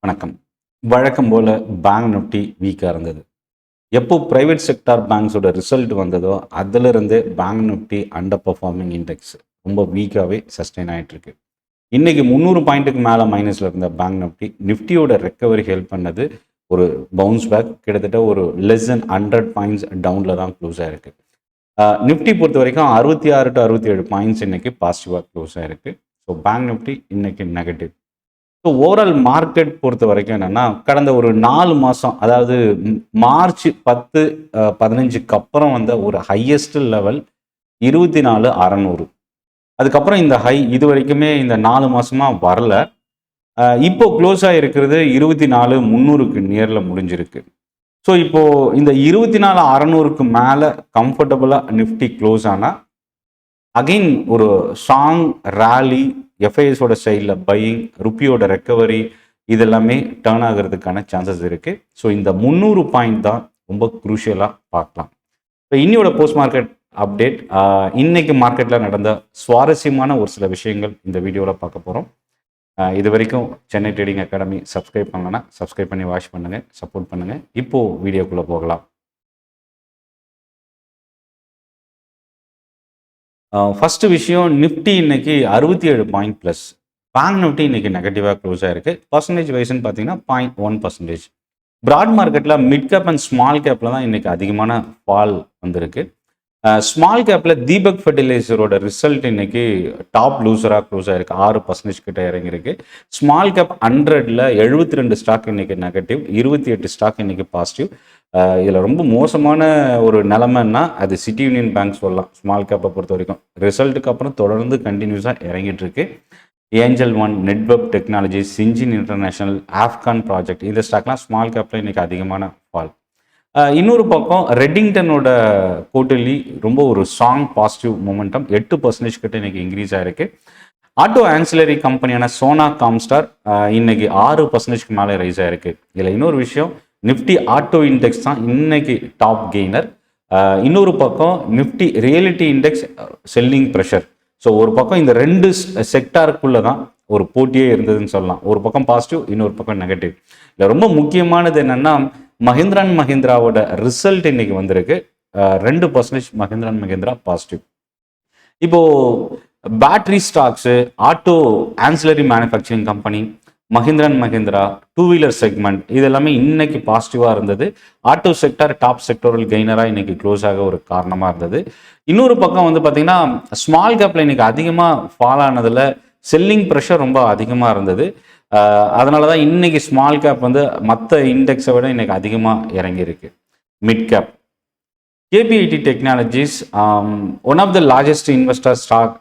வணக்கம். வழக்கம் போல பேங்க் நிஃப்டி வீக்காக இருந்தது. எப்போ பிரைவேட் செக்டார் பேங்க்ஸோட ரிசல்ட் வந்ததோ அதிலிருந்து bank Nifty under performing index ரொம்ப வீக்காகவே சஸ்டெயின் ஆகிட்டு இருக்கு. இன்னைக்கு 300 பாயிண்ட்டுக்கு மேலே மைனஸில் இருந்த பேங்க் நிஃப்டியோட ரெக்கவரி ஹெல்ப் பண்ணது ஒரு பவுன்ஸ் பேக். கிட்டத்தட்ட ஒரு லெஸ் தென் 100 பாயிண்ட்ஸ் டவுனில் தான் க்ளோஸ் ஆகிருக்கு. நிஃப்டி பொறுத்த வரைக்கும் 66 to 67 பாயிண்ட்ஸ் இன்னைக்கு பாசிட்டிவாக க்ளோஸ் ஆகிருக்கு. ஸோ பேங்க் நிஃப்டி இன்னைக்கு நெகட்டிவ். ஸோ ஓவரால் மார்க்கெட் பொறுத்த வரைக்கும் என்னென்னா, கடந்த ஒரு 4 மாதம், அதாவது மார்ச் 10, 15க்கு அப்புறம் வந்த ஒரு ஹையஸ்ட் லெவல் 24,600. அதுக்கப்புறம் இந்த ஹை இது வரைக்குமே இந்த 4 மாதமாக வரல. இப்போ க்ளோஸ் ஆகிருக்கிறது 24,300க்கு நியரில் முடிஞ்சிருக்கு. ஸோ இப்போது இந்த 24,600க்கு மேலே கம்ஃபர்டபுளாக நிஃப்டி க்ளோஸ் ஆனால் அகெயின் ஒரு ஸ்ட்ராங் ரேலி, எஃப்ஐஎஸோட சைடில் பையிங், ருப்பியோட ரெக்கவரி இதெல்லாமே டேர்ன் ஆகிறதுக்கான சான்சஸ் இருக்குது. ஸோ இந்த 300 பாயிண்ட் தான் ரொம்ப குரூஷியலாக பார்க்கலாம். இப்போ இன்னியோட போஸ்ட் மார்க்கெட் அப்டேட், இன்னைக்கு மார்க்கெட்டில் நடந்த சுவாரஸ்யமான ஒரு சில விஷயங்கள் இந்த வீடியோவில் பார்க்க போகிறோம். இது வரைக்கும் சென்னை ட்ரேடிங் அகாடமி சப்ஸ்கிரைப் பண்ணலன்னா சப்ஸ்கிரைப் பண்ணி வாட்ச் பண்ணுங்கள், சப்போர்ட் பண்ணுங்கள். இப்போது வீடியோக்குள்ளே போகலாம். ஃபஸ்ட்டு விஷயம், நிஃப்டி இன்னைக்கு 67 பாயிண்ட் ப்ளஸ். பேங்க் நிஃப்டி இன்னைக்கு நெகட்டிவாக க்ளோஸ் ஆகிருக்கு. பர்சன்டேஜ் வைஸ்ன்னு பார்த்தீங்கன்னா 0.1%. ப்ராட் மார்க்கெட்டில் மிட் கேப் அண்ட் ஸ்மால் கேப்பில் தான் இன்னைக்கு அதிகமான ஃபால் வந்திருக்கு. ஸ்மால் கேப்பில் தீபக் ஃபெர்டிலைசரோட ரிசல்ட் இன்னைக்கு டாப் லூசராக க்ளோஸ் ஆகிருக்கு. 6% கிட்ட இறங்கியிருக்கு. ஸ்மால் கேப் 100ல் 72 ஸ்டாக் இன்னைக்கு நெகட்டிவ், 28 ஸ்டாக் இன்னைக்கு பாசிட்டிவ். இதில் ரொம்ப மோசமான ஒரு நிலைமைன்னா அது சிட்டி யூனியன் பேங்க் சொல்லலாம். ஸ்மால் கேப்பை பொறுத்த வரைக்கும் ரிசல்ட்டுக்கு அப்புறம் தொடர்ந்து கண்டினியூஸாக இறங்கிட்டு இருக்கு. ஏஞ்சல் ஒன், நெட்வொர்க் டெக்னாலஜி, சிஞ்சின் இன்டர்நேஷனல், ஆப்கான் ப்ராஜெக்ட், இந்த ஸ்டாக்லாம் ஸ்மால் கேப்பில் இன்னைக்கு அதிகமான ஃபால். இன்னொரு பக்கம் ரெட்டிங்டனோட குவார்ட்டர்லி ரொம்ப ஒரு ஸ்ட்ராங் பாசிட்டிவ் மொமெண்டம், 8% கிட்ட இன்னைக்கு இன்க்ரீஸ் ஆயிருக்கு. ஆட்டோ ஆன்சிலரி கம்பெனியான சோனா காம்ஸ்டார் இன்னைக்கு 6%க்கு மேலே ரைஸ் ஆயிருக்கு. இதில் இன்னொரு விஷயம், நிஃப்டி ஆட்டோ இண்டெக்ஸ் தான் இன்னைக்கு டாப் கெய்னர். இன்னொரு பக்கம் Nifty reality index selling pressure. So ஒரு பக்கம் இந்த ரெண்டு செக்டாருக்குள்ளே தான் ஒரு போட்டியே இருந்ததுன்னு சொல்லலாம். ஒரு பக்கம் பாசிட்டிவ், இன்னொரு பக்கம் நெகட்டிவ். இதில் ரொம்ப முக்கியமானது என்னென்னா, மஹிந்திரா அண்ட் மஹிந்திராவோட ரிசல்ட் இன்னைக்கு வந்திருக்கு. 2% மஹிந்திரா அண்ட் மஹிந்திரா பாசிட்டிவ். இப்போது battery stocks, auto ancillary manufacturing company, Mahindra and Mahindra, two wheeler segment, இது எல்லாமே இன்னைக்கு பாசிட்டிவாக இருந்தது. ஆட்டோ செக்டார் டாப் செக்டோரல் கெய்னராக இன்னைக்கு க்ளோஸ் ஆக ஒரு காரணமாக இருந்தது. இன்னொரு பக்கம் வந்து பார்த்தீங்கன்னா, ஸ்மால் கேப்பில் இன்னைக்கு அதிகமாக ஃபால் ஆனதில் செல்லிங் ப்ரெஷர் ரொம்ப அதிகமாக இருந்தது. அதனால தான் இன்னைக்கு ஸ்மால் கேப் வந்து மற்ற இண்டெக்ஸை விட இன்னைக்கு அதிகமாக இறங்கியிருக்கு. Mid cap KPIT Technologies one of the largest investor stock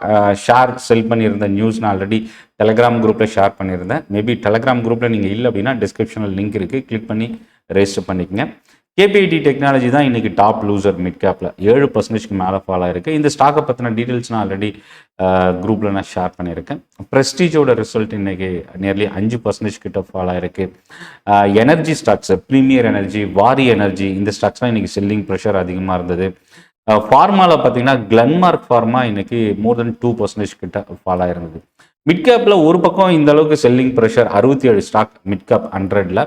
share sell பண்ணியிருந்த நியூஸ் நான் ஆல்ரெடி டெலகிராம் குரூப்பில் ஷேர் பண்ணியிருந்தேன். மேபி டெலகிராம் குரூப்பில் நீங்கள் இல்லை அப்படின்னா டிஸ்கிரிப்ஷனில் லிங்க் இருக்குது, கிளிக் பண்ணி ரெஜிஸ்டர் பண்ணிக்கங்க. கேபிஐடி டெக்னாலஜி தான் இன்னைக்கு டாப் லூசர் மிட் கேப்பில் 7%க்கு மேலே ஃபால் ஆயிருக்கு. இந்த ஸ்டாக்கை பற்றின டீட்டெயில்ஸ் நான் ஆல்ரெடி குரூப்பில் நான் ஷேர் பண்ணியிருக்கேன். ப்ரெஸ்டீஜோட ரிசல்ட் இன்னைக்கு நியர்லி 5% கிட்ட ஃபால் ஆயிருக்கு. எனர்ஜி ஸ்டாக்ஸ், ப்ரீமியர் எனர்ஜி, வாரி எனர்ஜி, இந்த ஸ்டாக்ஸ்லாம் இன்னைக்கு செல்லிங் ப்ரெஷர் அதிகமாக இருந்தது. ஃபார்மாவில் பார்த்தீங்கன்னா கிளன்மார்க் ஃபார்மா இன்னைக்கு மோர் தென் 2% கிட்ட ஃபால் ஆயிருந்தது. மிட் கேப்பில் ஒரு பக்கம் இந்த அளவுக்கு selling pressure, 67 stock mid cap 100ல்.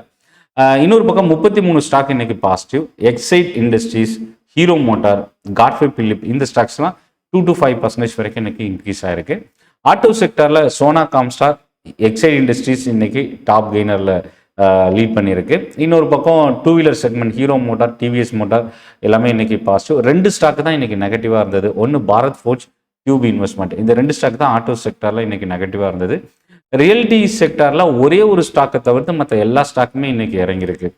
இன்னொரு பக்கம் 33 ஸ்டாக் இன்னைக்கு positive. Exide Industries, Hero Motor, Godfrey Phillips, இந்த ஸ்டாக்ஸ்லாம் 2 to 5% வரைக்கும் இன்னைக்கு இன்க்ரீஸ் ஆயிருக்கு. ஆட்டோ செக்டரில் சோனா காம்ஸ்டார், எக்ஸைட் இண்டஸ்ட்ரீஸ் இன்னைக்கு டாப் கெய்னரில் லீட் பண்ணியிருக்கு. இன்னொரு பக்கம் two wheeler segment Hero Motor, TVS Motor எல்லாமே இன்னைக்கு பாசிட்டிவ். 2 ஸ்டாக் தான் இன்னைக்கு நெகட்டிவாக இருந்தது. ஒன்று பாரத் ஃபோர்ஜ், டியூப் இன்வெஸ்ட்மெண்ட், இந்த 2 ஸ்டாக் தான் ஆட்டோ செக்டரில் இன்னைக்கு நெகட்டிவாக இருந்தது. ரியல்டி செக்டாரில் ஒரே ஒரு ஸ்டாக்கை தவிர்த்து மற்ற எல்லா ஸ்டாக்குமே இன்னைக்கு இறங்கியிருக்கு.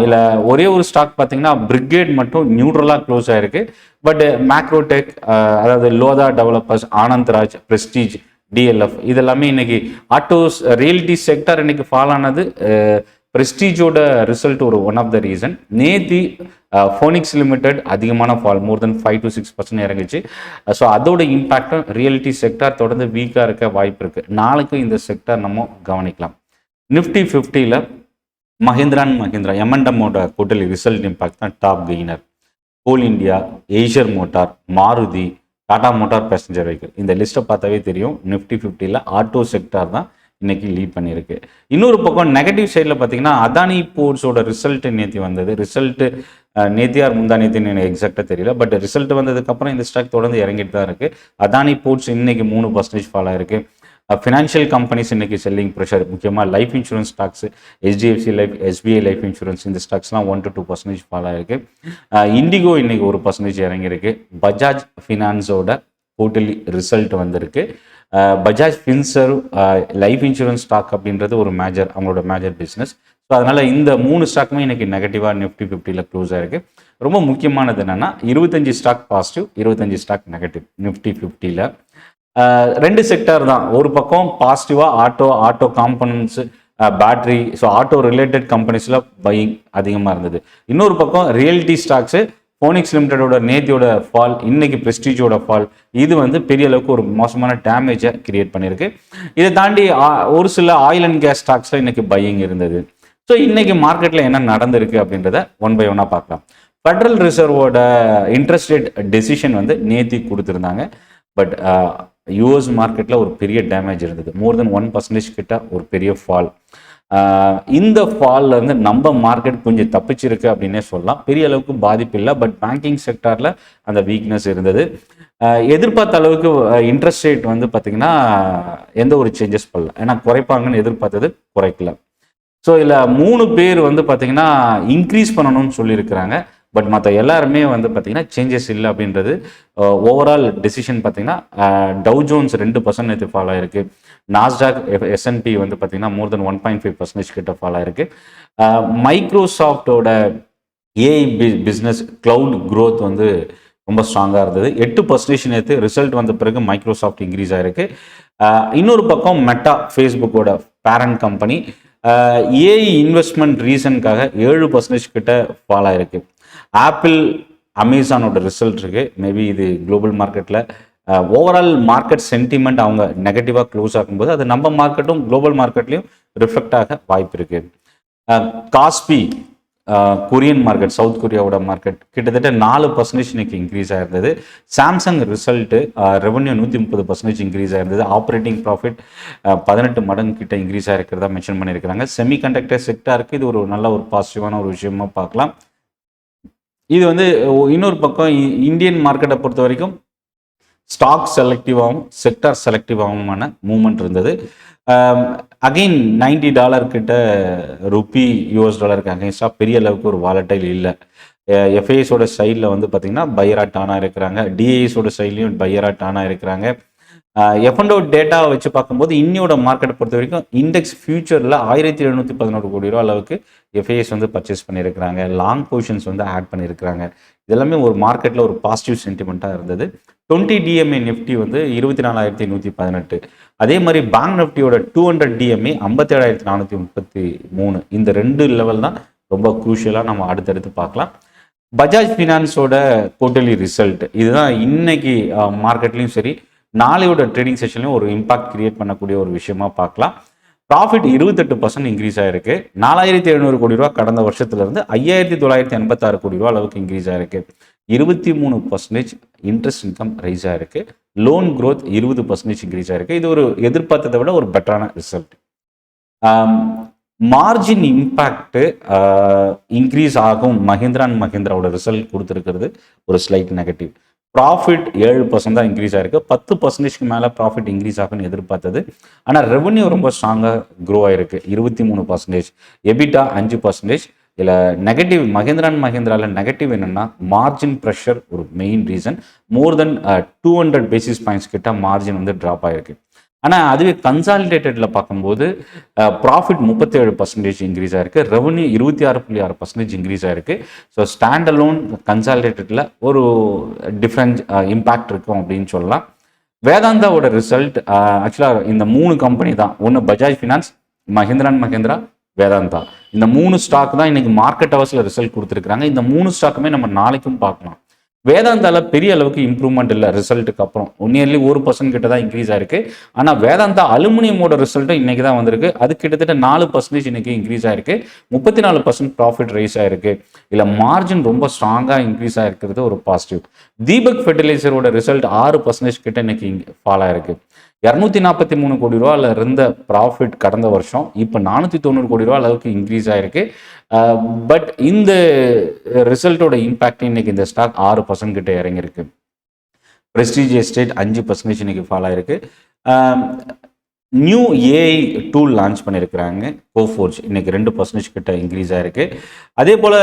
இல்லை ஒரே ஒரு ஸ்டாக் பார்த்தீங்கன்னா பிரிகேட் மட்டும் நியூட்ரலாக க்ளோஸ் ஆயிருக்கு. பட் மேக்ரோடெக், அதாவது Lodha Developers, Anantraj, Prestige, DLF, இதெல்லாமே இன்னைக்கு ஆட்டோஸ் ரியல்டி செக்டார் இன்னைக்கு ஃபால் ஆனது. பிரஸ்டீஜோட ரிசல்ட் ஒரு ஒன் ஆஃப் த ரீசன். நேத்தி ஃபோனிக்ஸ் லிமிடெட் அதிகமான ஃபால், மோர் தென் 5 to 6% இறங்குச்சு. ஸோ அதோட இம்பாக்டும் ரியல்டி செக்டார் தொடர்ந்து வீக்காக இருக்க வாய்ப்பு இருக்குது. நாளைக்கும் இந்த செக்டார் நம்ம கவனிக்கலாம். நிஃப்டி 50ல் மஹிந்திரா அண்ட் மஹிந்திரா, எம்என்டமோட குவார்ட்டர்லி ரிசல்ட் இம்பாக்ட் தான் top gainer. Coal India, Eicher Motor, Maruti, Tata Motor passenger vehicle, இந்த லிஸ்ட்டை பார்த்தாவே தெரியும் நிஃப்டி 50ல் ஆட்டோ செக்டார் தான் இன்னைக்கு லீட் பண்ணியிருக்கு. இன்னொரு பக்கம் நெகட்டிவ் சைடில் பார்த்தீங்கன்னா அதானி போர்ட்ஸோட ரிசல்ட் நேற்று வந்தது. ரிசல்ட்டு நேத்தியார் முந்தா நேத்தின்னு எனக்கு எக்ஸாக்டாக தெரியல. பட் ரிசல்ட் வந்ததுக்கப்புறம் இந்த ஸ்டாக் தொடர்ந்து இறங்கிட்டு தான் இருக்குது. அதானி போர்ட்ஸ் இன்னைக்கு 3% ஃபால் ஆயிருக்கு. ஃபினான்ஷியல் கம்பெனிஸ் இன்னைக்கு செல்லிங் ப்ரெஷர், முக்கியமாக life insurance stocks, HDFC life, SBI life insurance, இந்த ஸ்டாக்ஸ்லாம் 1 to 2% ஃபால் ஆயிருக்கு. இண்டிகோ இன்னைக்கு 1% இறங்கியிருக்கு. பஜாஜ் ஃபினான்ஸோட குவார்ட்டர்லி ரிசல்ட் வந்திருக்கு. Bajaj Finserv life insurance stock அப்படின்றது ஒரு அவங்களோட மேஜர் பிஸ்னஸ். ஸோ அதனால் இந்த 3 ஸ்டாக்குமே இன்னைக்கு நெகட்டிவாக நிஃப்டி 50ல் க்ளோஸ் ஆயிருக்கு. ரொம்ப முக்கியமானது என்னென்னா 25 stock positive, 25 stock negative Nifty 50ல். 2 செக்டர் தான். ஒரு பக்கம் பாசிட்டிவாக auto components, battery, so auto related கம்பெனிஸில் பையிங் அதிகமாக இருந்தது. இன்னொரு பக்கம் ரியல்டி ஸ்டாக்ஸு, ஃபோனிக்ஸ் லிமிடெடோட நேத்தியோட ஃபால், இன்னைக்கு ப்ரெஸ்டீஜோட ஃபால், இது வந்து பெரிய அளவுக்கு ஒரு மோசமான டேமேஜை கிரியேட் பண்ணியிருக்கு. இதை தாண்டி ஒரு சில ஆயில் அண்ட் கேஸ் ஸ்டாக்ஸில் இன்னைக்கு பையிங் இருந்தது. ஸோ இன்னைக்கு மார்க்கெட்டில் என்ன நடந்திருக்கு அப்படின்றத ஒன் பை ஒன்னாக பார்க்கலாம். ஃபெடரல் ரிசர்வோட இன்ட்ரெஸ்ட் ரேட் டெசிஷன் வந்து நேத்தி கொடுத்துருந்தாங்க. பட் யூஎஸ் மார்க்கெட்டில் ஒரு பெரிய டேமேஜ் இருந்தது. மோர் தென் 1% கிட்ட ஒரு பெரிய ஃபால். இந்த ஃபாலில் இருந்து நம்ம மார்க்கெட் கொஞ்சம் தப்பிச்சிருக்கு அப்படின்னே சொல்லலாம். பெரிய அளவுக்கு பாதிப்பு இல்லை. பட் பேங்கிங் செக்டாரில் அந்த வீக்னஸ் இருந்தது. எதிர்பார்த்த அளவுக்கு இன்ட்ரெஸ்ட் ரேட் வந்து பார்த்திங்கன்னா எந்த ஒரு சேஞ்சஸ் பண்ணல. ஏன்னா குறைப்பாங்கன்னு எதிர்பார்த்தது குறைக்கல. ஸோ இதில் 3 பேர் வந்து பார்த்திங்கன்னா இன்க்ரீஸ் பண்ணணும்னு சொல்லியிருக்கிறாங்க. பட் மற்ற எல்லாருமே வந்து பார்த்திங்கன்னா சேஞ்சஸ் இல்லை அப்படின்றது ஓவரால் டெசிஷன். பார்த்திங்கன்னா டவ் ஜோன்ஸ் 2% நேற்று ஃபால் ஆயிருக்கு. நாஸ்டாக், S&P வந்து பார்த்திங்கன்னா மோர் தென் 1.5% கிட்ட ஃபால் ஆயிருக்கு. மைக்ரோசாஃப்டோட ஏஐ பிஸ்னஸ் கிளவுட் க்ரோத் வந்து ரொம்ப ஸ்ட்ராங்காக இருந்தது. 8% நேற்று ரிசல்ட் வந்த பிறகு மைக்ரோசாஃப்ட் இன்க்ரீஸ் ஆயிருக்கு. இன்னொரு பக்கம் மெட்டா, ஃபேஸ்புக்கோட பேரண்ட் கம்பெனி, ஏஐ இன்வெஸ்ட்மெண்ட் ரீசனுக்காக 7% கிட்ட ஃபால் ஆயிருக்கு. ஆப்பிள், அமேசானோட ரிசல்ட் இருக்கு. மேபி இது குளோபல் மார்க்கெட்டில் ஓவரால் மார்க்கெட் சென்டிமெண்ட் அவங்க நெகட்டிவாக க்ளோஸ் ஆகும்போது அது நம்ம மார்க்கெட்டும் குளோபல் மார்க்கெட்லையும் ரிஃப்ளெக்ட் ஆக வாய்ப்பு இருக்கு. காஸ்பி, கொரியன் மார்க்கெட், சவுத் கொரியாவோட மார்க்கெட் கிட்டத்தட்ட 4% இன்னைக்கு இன்க்ரீஸ் ஆயிருந்தது. சாம்சங் ரிசல்ட்டு ரெவன்யூ 130% இன்க்ரீஸ் ஆயிருந்தது. ஆப்ரேட்டிங் ப்ராஃபிட் 18 மடங்கு கிட்ட இன்க்ரீஸ் ஆயிருக்கிறதா மென்ஷன் பண்ணியிருக்கிறாங்க. செமிகண்டக்டர் செக்டாருக்கு இது ஒரு நல்ல ஒரு பாசிட்டிவான ஒரு விஷயமா பார்க்கலாம். இது வந்து இன்னொரு பக்கம் இந்தியன் மார்க்கெட்டை பொறுத்த வரைக்கும் ஸ்டாக் செலக்டிவாகவும் செக்டார் செலக்டிவாகவுமான மூவ்மெண்ட் இருந்தது. அகெயின் $90 கிட்ட ருப்பி US டாலருக்கு அகெயின்ஸ்டாக பெரிய அளவுக்கு ஒரு வாலட்டைல் இல்லை. எஃப்ஐஎஸோட சைடில் வந்து பார்த்திங்கன்னா பையராக டானாக இருக்கிறாங்க. டிஐஎஸோட சைட்லையும் பையராக டானாக இருக்கிறாங்க. எஃப்என்டோ டேட்டாவை வச்சு பார்க்கும்போது இன்னியோட மார்க்கெட்டை பொறுத்த வரைக்கும் இண்டெக்ஸ் ஃபியூச்சரில் 1711 கோடி ரூபா அளவுக்கு எஃப்ஐஎஸ் வந்து பர்ச்சேஸ் பண்ணியிருக்கிறாங்க. லாங் பொசிஷன்ஸ் வந்து ஆட் பண்ணியிருக்கிறாங்க. இதெல்லாமே ஒரு மார்க்கெட்டில் ஒரு பாசிட்டிவ் சென்டிமெண்ட்டாக இருந்தது. 20 DMA நிஃப்டி வந்து 24,118. அதே மாதிரி பேங்க் நிஃப்டியோட 200 DMA 57,433. இந்த 2 லெவல் தான் ரொம்ப குரூஷியலாக நம்ம அடுத்தடுத்து பார்க்கலாம். பஜாஜ் ஃபினான்ஸோட குவார்ட்டர்லி ரிசல்ட் இதுதான் இன்னைக்கு மார்க்கெட்லையும் சரி நாளையோட ட்ரேடிங் செஷன்லையும் ஒரு இம்பாக்ட் கிரியேட் பண்ணக்கூடிய ஒரு விஷயமா பார்க்கலாம். ப்ராஃபிட் 28% இன்க்ரீஸ் ஆயிருக்கு. 4,700 கோடி ரூபா கடந்த வருஷத்துலேருந்து 5,986 கோடி ரூபா அளவுக்கு இன்க்ரீஸ் ஆயிருக்கு. 23% இன்ட்ரெஸ்ட் இன்கம் ரைஸ் ஆயிருக்கு. லோன் க்ரோத் 20% இன்க்ரீஸ் ஆயிருக்கு. இது ஒரு எதிர்பார்த்ததை விட ஒரு பெட்டரான ரிசல்ட். மார்ஜின் இம்பேக்ட் இன்க்ரீஸ் ஆகும். மஹிந்திரா அண்ட் மஹிந்திராவோட ரிசல்ட் கொடுத்துருக்கிறது ஒரு ஸ்லைட் நெகட்டிவ். ப்ராஃபிட் 7% தான் இன்க்ரீஸ் ஆயிருக்கு. 10%க்கு மேலே ப்ராஃபிட் இன்க்ரீஸ் ஆகும்னு எதிர்பார்த்தது. ஆனால் ரெவன்யூ ரொம்ப ஸ்ட்ராங்காக க்ரோ ஆயிருக்கு. 23%. எபிட்டா 5%. இதில் நெகட்டிவ் மஹிந்திரா அண்ட் மஹிந்திராவில் நெகட்டிவ் என்னென்னா மார்ஜின் ப்ரெஷர் ஒரு மெயின் ரீசன். மோர் தென் 200 பேசிஸ் பாயிண்ட்ஸ் கிட்ட மார்ஜின் வந்து ட்ராப் ஆயிருக்கு. ஆனால் அதுவே கன்சாலிடேட்டடில் பார்க்கும்போது ப்ராஃபிட் 37% இன்க்ரீஸ் ஆயிருக்கு. ரெவன்யூ 26.6% இன்க்ரீஸ் ஆயிருக்கு. ஸோ ஸ்டாண்ட் அலோன் கன்சாலிடேட்டடில் ஒரு டிஃப்ரெண்ட் இம்பேக்ட் இருக்கும் அப்படின்னு சொல்லலாம். வேதாந்தாவோட ரிசல்ட் ஆக்சுவலாக இந்த 3 கம்பெனி தான். ஒன்று பஜாஜ் ஃபினான்ஸ், மஹிந்திரா அண்ட் மஹிந்திரா, வேதாந்தா. இந்த 3 ஸ்டாக் தான் இன்னைக்கு மார்க்கெட் ஹவர்ஸில் ரிசல்ட் கொடுத்துருக்காங்க. இந்த 3 ஸ்டாக்குமே நம்ம நாளைக்கும் பார்க்கலாம். வேதாந்தால பெரிய அளவுக்கு இம்ப்ரூவ்மெண்ட் இல்லை ரிசல்ட்டுக்கு அப்புறம். நியர்லி 1% கிட்ட தான் இன்க்ரீஸ் ஆயிருக்கு. ஆனால் வேதாந்தா அலுமினியமோட ரிசல்ட்டும் இன்னைக்கு தான் வந்திருக்கு. அது கிட்டத்தட்ட 4% இன்னைக்கு இன்க்ரீஸ் ஆயிருக்கு. 34% ப்ராஃபிட் ரைஸ் ஆயிருக்கு. இல்லை மார்ஜின் ரொம்ப ஸ்ட்ராங்காக இன்க்ரீஸ் ஆயிருக்கிறது ஒரு பாசிட்டிவ். தீபக் ஃபெர்டிலைசரோட ரிசல்ட் 6% கிட்ட இன்னைக்கு ஃபால் ஆயிருக்கு. 243 கோடி ரூபாயில் இருந்த ப்ராஃபிட் கடந்த வருஷம் இப்போ 490 கோடி ரூபா அளவுக்கு இன்க்ரீஸ் ஆயிருக்கு. பட் இந்த ரிசல்ட்டோட இம்பாக்ட் இன்னைக்கு இந்த ஸ்டாக் 6% கிட்ட இறங்கியிருக்கு. பிரஸ்டீஜ் எஸ்டேட் 5% இன்னைக்கு ஃபால் ஆயிருக்கு. நியூ ஏஐ டூல் லான்ச் பண்ணியிருக்கிறாங்க கோஃபோர்ஜ், இன்னைக்கு 2% கிட்ட இன்க்ரீஸ் ஆயிருக்கு. அதே போல்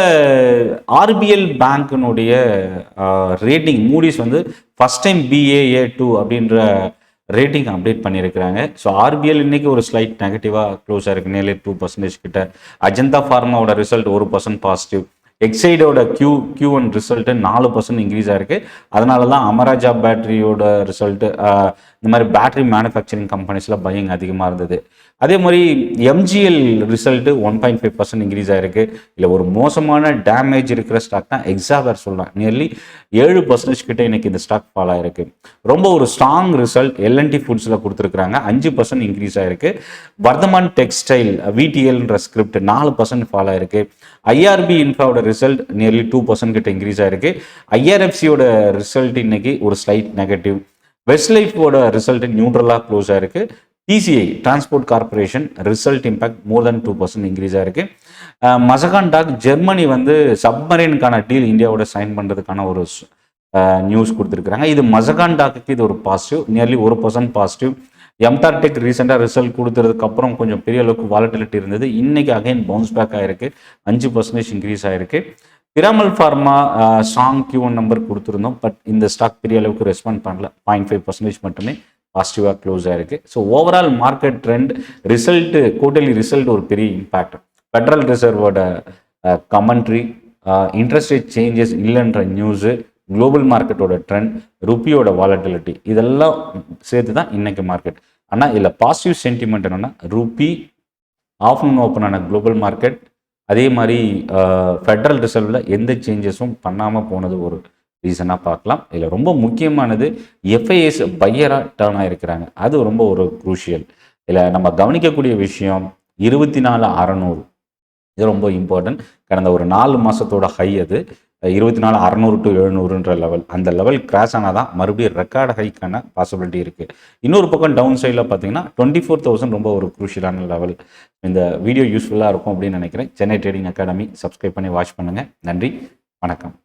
ஆர்பிஎல் பேங்க்கினுடைய ரேட்டிங் மூடிஸ் வந்து ஃபர்ஸ்ட் டைம் BAA2 அப்படின்ற ரேட்டிங் அப்டேட் பண்ணியிருக்கிறாங்க. ஸோ ஆர்பிஎல் இன்னைக்கு ஒரு ஸ்லைட் நெகட்டிவாக க்ளோஸ் ஆயிருக்கு, நேர்லி 2% கிட்ட. அஜந்தா ஃபார்மாவோட ரிசல்ட் 1% பாசிட்டிவ். எக்ஸைடோட Q1 ரிசல்ட்டு 4% இன்க்ரீஸ் ஆயிருக்கு. அதனால தான் அமராஜா பேட்டரியோட ரிசல்ட்டு, இந்த மாதிரி பேட்டரி மேனுஃபேக்சரிங் கம்பெனிஸில் பையிங் அதிகமாக இருந்தது. அதே மாதிரி MGL ரிசல்ட்டு 1.5% இன்க்ரீஸ் ஆயிருக்கு. இல்லை ஒரு மோசமான டேமேஜ் இருக்கிற ஸ்டாக் தான் எக்ஸாவேர் சொல்லலாம், நியர்லி 7% கிட்ட இன்னைக்கு இந்த ஸ்டாக் ஃபால் ஆயிருக்கு. ரொம்ப ஒரு ஸ்ட்ராங் ரிசல்ட் L&T ஃபுட்ஸில் கொடுத்துருக்குறாங்க, 5% இன்க்ரீஸ் ஆயிருக்கு. வர்தமான் டெக்ஸ்டைல் VTLன்ற ஸ்கிரிப்ட் 4% ஃபால் ஆயிருக்கு. IRB இன்ஃபாவோட ரிசல்ட் நியர்லி 2% கிட்ட இன்க்ரீஸ் ஆயிருக்கு. IRFCயோட ரிசல்ட் இன்னைக்கு ஒரு ஸ்லைட் நெகட்டிவ். வெஸ்ட் லைஃபோட ரிசல்ட் நியூட்ரலாக க்ளோஸ் ஆயிருக்கு. TCI Transport Corporation result impact more than 2% increase ஆயிருக்கு. மசகான் டாக் ஜெர்மனி வந்து சப்மரீனுக்கான டீல் இந்தியாவோட சைன் பண்ணுறதுக்கான ஒரு நியூஸ் கொடுத்துருக்குறாங்க. இது மசகான் டாக்கு இது ஒரு பாசிட்டிவ், நியர்லி 1% பாசிட்டிவ். எம்டார்டெக் ரீசெண்டாக ரிசல்ட் கொடுத்ததுக்கு அப்புறம் கொஞ்சம் பெரிய அளவுக்கு வாலட்டிலிட்டி இருந்தது, இன்னைக்கு அகைன் பவுன்ஸ் பேக் ஆயிருக்கு, 5% இன்க்ரீஸ் ஆயிருக்கு. Piramal Pharma strong Q1 number கொடுத்துருந்தோம், பட் இந்த ஸ்டாக் பெரிய அளவுக்கு ரெஸ்பாண்ட் பண்ணல, 0.5% மட்டுமே பாசிட்டிவாக க்ளோஸ் ஆயிருக்கு. So overall market trend result, quarterly result ஒரு பெரிய இம்பேக்ட். ஃபெடரல் ரிசர்வோட கமெண்ட்ரி, இன்ட்ரெஸ்ட் ரேட் சேஞ்சஸ் இல்லைன்ற நியூஸு, குளோபல் மார்க்கெட்டோட ட்ரெண்ட், ருப்பியோட வாலட்டிலிட்டி, இதெல்லாம் சேர்த்து தான் இன்னைக்கு மார்க்கெட். ஆனால் இதில் பாசிட்டிவ் சென்டிமெண்ட் என்னென்னா, ருப்பி, ஆஃப்டர்நூன் ஓப்பன் ஆன குளோபல் மார்க்கெட், அதே மாதிரி ஃபெடரல் ரிசர்வில் எந்த சேஞ்சஸும் பண்ணாமல் போனது ஒரு ரீசனாக பார்க்கலாம். இதில் ரொம்ப முக்கியமானது FIS பையராக டேர்ன் ஆகிருக்கிறாங்க, அது ரொம்ப ஒரு குரூஷியல். இதில் நம்ம கவனிக்கக்கூடிய விஷயம் 24,600, இது ரொம்ப இம்பார்ட்டன்ட். கடந்த ஒரு 4 மாதத்தோட ஹை அது 24,600 to 700ன்ற லெவல். அந்த லெவல் கிராஸ் ஆனால் தான் மறுபடியும் ரெக்கார்டு ஹைக்கான பாசிபிலிட்டி இருக்குது. இன்னொரு பக்கம் டவுன் சைடில் பார்த்தீங்கன்னா 24,000 ரொம்ப ஒரு குரூஷியலான லெவல். இந்த வீடியோ யூஸ்ஃபுல்லாக இருக்கும் அப்படின்னு நினைக்கிறேன். சென்னை ட்ரேடிங் அகாடமி சப்ஸ்கிரைப் பண்ணி வாட்ச் பண்ணுங்கள். நன்றி, வணக்கம்.